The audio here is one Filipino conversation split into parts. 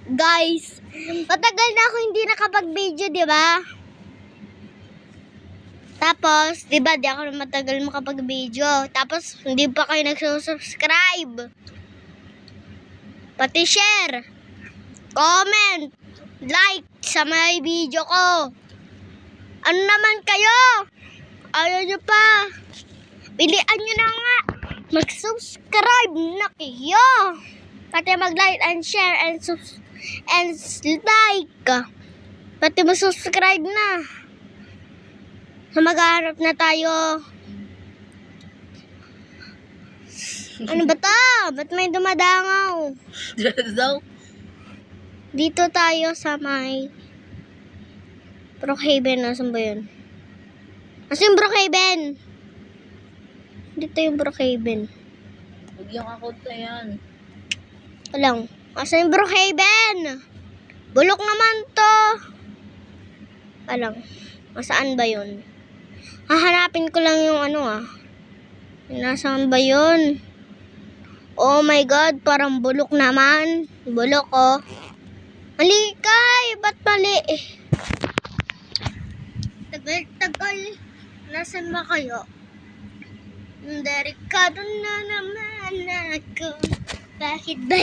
guys, matagal na ako hindi nakapag-video, di ba? Tapos, di ba, di ako matagal makapag-video. Tapos, hindi pa kayo nagsusubscribe. Pati share, comment, like sa may video ko. Ano naman kayo? Ayaw nyo pa. Pilian nyo na nga. Mag-subscribe na kayo. Pati mag-like and share and like. Pati mag-subscribe na. So maghahanap na tayo. Ano ba to? Ba't may dumadangaw? Dito tayo sa may Brookhaven. Nasaan ba yun? Nasaan yung Brookhaven? Dito yung Brookhaven. Huwag yung account na yan. Walang. Nasaan yung Brookhaven? Bulok naman to. Walang. Nasaan ba yun? Hahanapin ko lang yung Nasaan ba yun? Oh my God, parang bulok naman. Bulok, oh. Mali kay, ba't mali? Tagal. Nasaan ba kayo? Delikado na naman ako. Bakit ba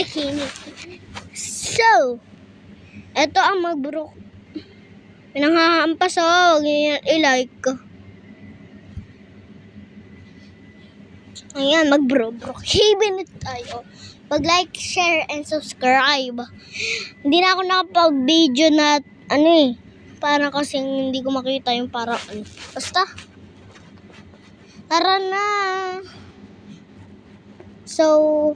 So, eto ang magburok. Pinanghahampas, oh. Huwag nyo yan i-like ko. Ayan, mag-Brookhaven na tayo. Mag-like, share, and subscribe. Hindi na ako nakapag-video na, para kasing hindi ko makita yung Basta. Tara na. So,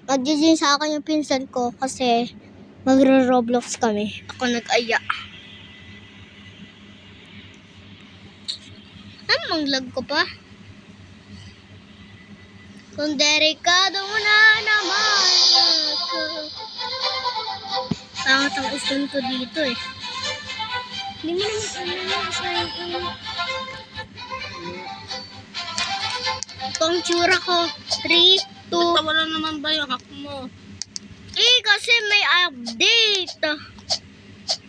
mag-join sa akin yung pinsan ko kasi magro-Roblox kami. Ako nag-aya. Anong lag ko pa? Kung delikado mo na naman ako. Pangat ang iskan ko dito eh. Hindi mo naman ito ang tsura ko. 3, 2. Wala naman ba yung hack mo? Kasi may update.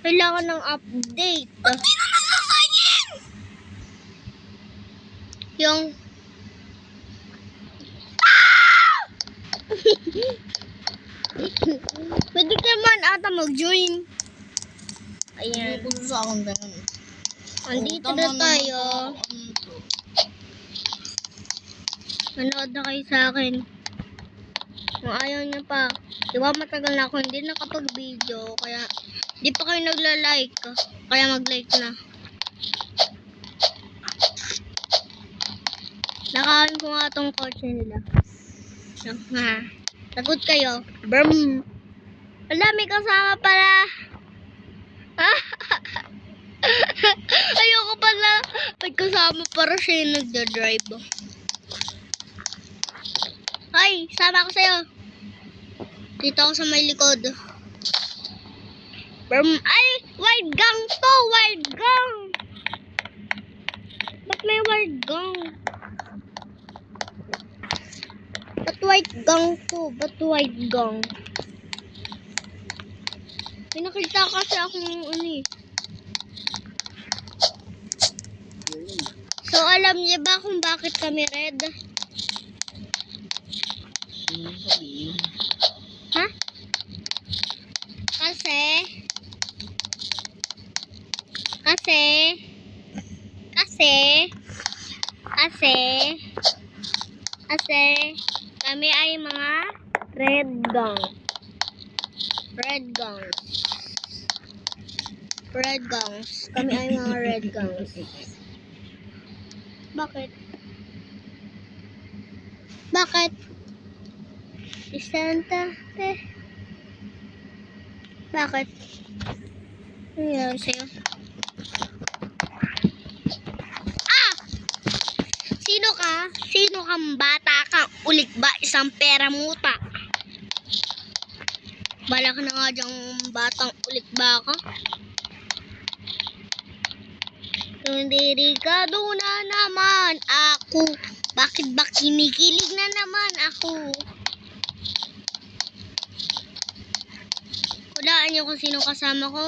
Kailangan ng update. Hindi na nakasanyin! Yung pwede ka man ata mag-join. Ayan. Puso sa akong ganun. Andito na tayo. Manood na kayo sa akin. Kung ayaw nyo pa. Diba matagal na ako hindi nakapag-video. Kaya di pa kayo nagla-like. Kaya mag-like na. Nakawin ko nga itong coach nila. Sagot kayo. Brum. Wala, may kasama pala. Ayoko pala. May kasama para siya yung nagda-drive. Hoy, sama ako sa'yo. Dito ako sa may likod. Brum. Ay, wild gang to. Wild gang. Ba't may wild gang? Ba't white gang to? Ba't white gang? May nakita kasi akong So, alam niya ba kung bakit kami red? Ha? Kasi kami ay mga red gang. Kami ay mga red gangs. Bakit? Si Santa Fe. Bakit? Ano nangyari sa'yo? Sino kang bata kang ulik ba? Isang pera muta. Bala ka na nga dyang batang ulit ba ka? Kung delikado na naman ako. Bakit ba kinikilig na naman ako? Hulaan niyo kung sino kasama ko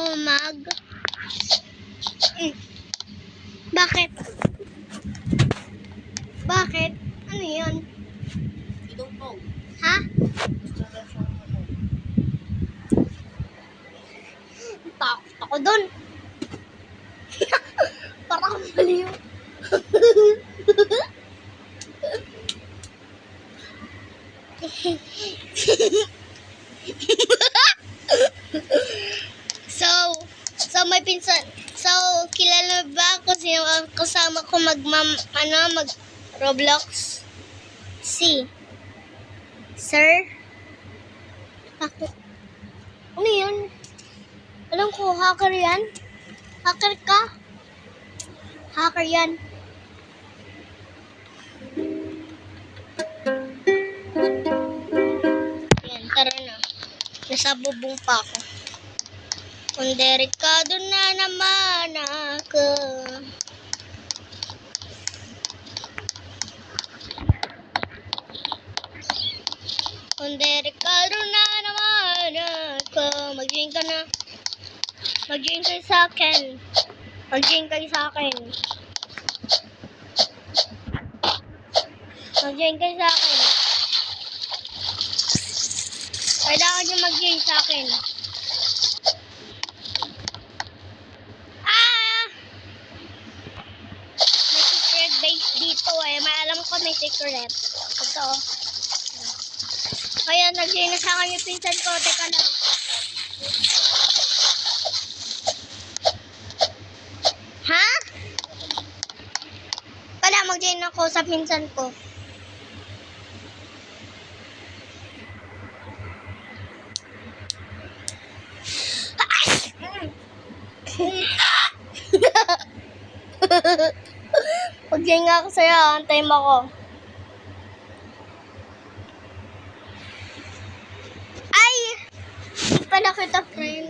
Bakit? Bakit? Ano yun? Itong po. Ha? Takot ako dun. Parang baliw. So may pinsan. So kilala ba kung sino ang kasama ko mag Roblox? Si Sir? Bakit? Ano yun? Alam ko, hacker yan. Hacker ka? Hacker yan. Yan, tara na. Nasa bubong pa ako. Kung delikado na naman ako. Kung delikado na naman ako. Mag-join ka na. Mag-join kayo sa akin. Mag-join kayo sa akin. Mag-join kayo sa akin. Kailangan nyo mag-join sa akin. May secret base dito eh. May alam ko may secret. Ito. Kaya nag-join na sa akin yung pinsan ko. Teka lang. Ha? Wala, mag-join ako sa pinsan ko. Mag-join nga ako sa'yo. Antayin mo ako. Ay! Hindi pala kita friend.